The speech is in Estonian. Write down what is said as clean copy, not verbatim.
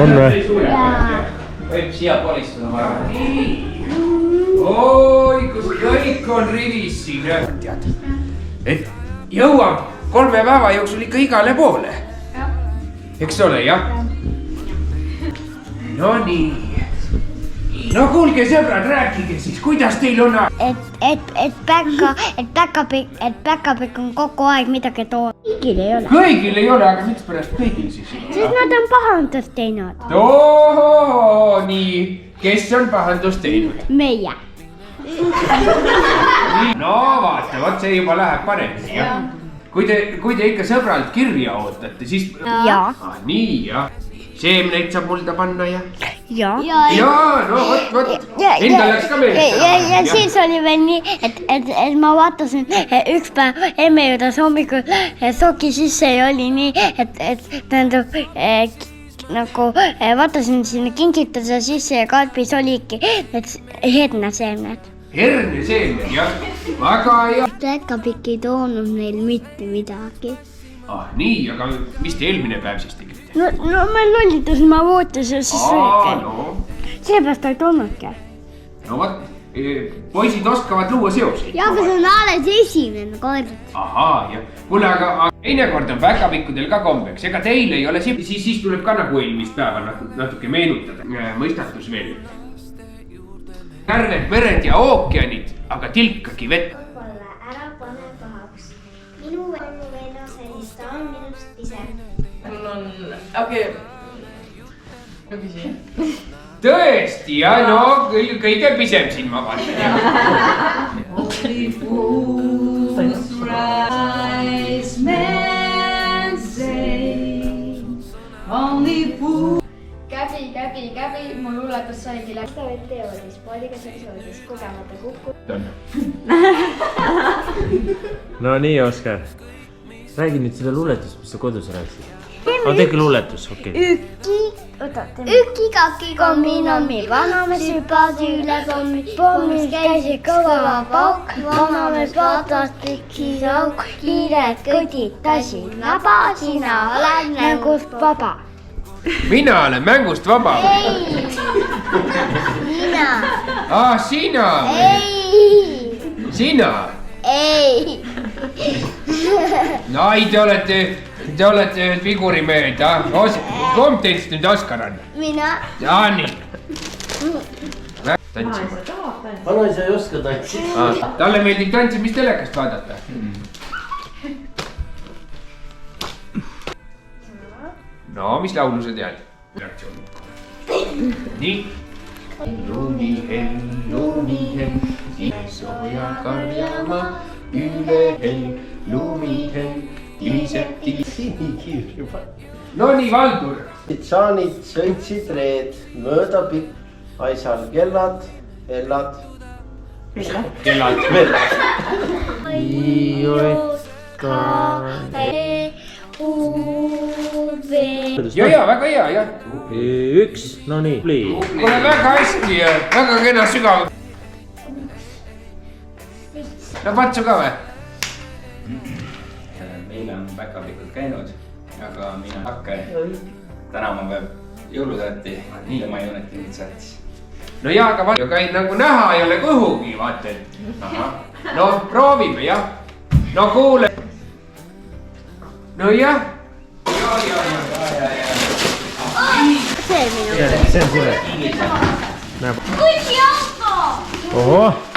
on või? Võib siia polistada vara. Oi, kus kõik on rivis siin. Tead, et jõuab 3 päeva jooksul ikka igale poole. Eks ole, jah? No nii. No kuulge sõbrad, rääkige siis, kuidas teil on? Et päkapikk on kogu aeg midagi toonud. Kõigil ei ole. Kõigil ei ole, aga miks pärast kõigil siis? Sest nad on pahandust teinud. Ohooo, nii. Kes on pahandust teinud? Meie. No vaata, vot see juba läheb paremini, jah? Kui te ikka sõbralt kirja ootate, siis... Jaa. Nii, jah. Seemneid saab mulda panna, jah? Jaa. Jaa, no vot. Enda läks ka meelest. Ja siis oli veel nii, et ma vaatasin üks päev emme juures hommikul soki sisse ja oli nii, et tähendab nagu vaatasin sinna kingituse sisse ja kalpis oligi need herneseemned. Herneseemned, jah. Väga hea. Päkapikk ei toonud neil mitte midagi. Nii, aga mis te eelmine päev siis tegite? No ma lollitasin, ma ootasin ja siis oligi. No. Seepärast ta ei tulnudki. No vot, poisid oskavad luua seoseid. Ja, aga see on alles esimene kord. Ahaa, jah. Kuule, aga teinekord on päkapikkudel ka kombeks. Ega teil ei ole siis tuleb ka nagu eelmist päeva natuke meenutada. Mõistatus veel. Kärved mered ja ookeanid, aga tilkagi vett. Ära pane pahaks. Minu venna sellist, ta on minust ise. Mul on... Okei. Ma küsin. Tõesti, ja no kõige pisem siin ma vaatan. Only fools rise, men say. Only fools. Käbi, mu luuletus saigi läbi. Seda vett jõudis, pooliga sõudis, kogemata kukku. No nii, Oskar. Räägi nüüd selle luuletust, mis sa kodus rääkisid. Tegi luuletus, okei. Üki-kaki kommi-nommi, vanamees hüppas üle pommi. Pommis käisid kõva pauk, vanamees vaatas tükis auk. Kiired kõditasid naba, sina oled mängust vaba. Mina olen mängust vaba. Ei, mina. Sina. Ei. Sina. Ei. No ei, te olete vigurimehed, kumb teist nüüd Oskar on? Mina. Nii. Tantsib. Vanaisa ei oska tantsida. Talle meeldib tantsimist telekast vaadata. No, mis laulu sa tead? Nii. Lumihell, sooja karjama, üle hell, lumihell, iliseb Sinikirju. No nii, Valdur. Saanid sõitsid reed, mööda pikk, aisal kellad, hellad. Kellad. Ja, väga hea, jah. 1, no nii. Kole väga hästi ja väga kena sügav. No patsu ka või? Meil on päkapikud käinud, aga mina hakka. Täna ma peab jõulutähti, tema jooneti nüüd saatis. No jaa, aga vaata, käin nagu näha ei ole kõhugi, vaata. No proovime, jah. No kuule. No jah. See minu. See on sulle. Kuigi auto! Ohoh.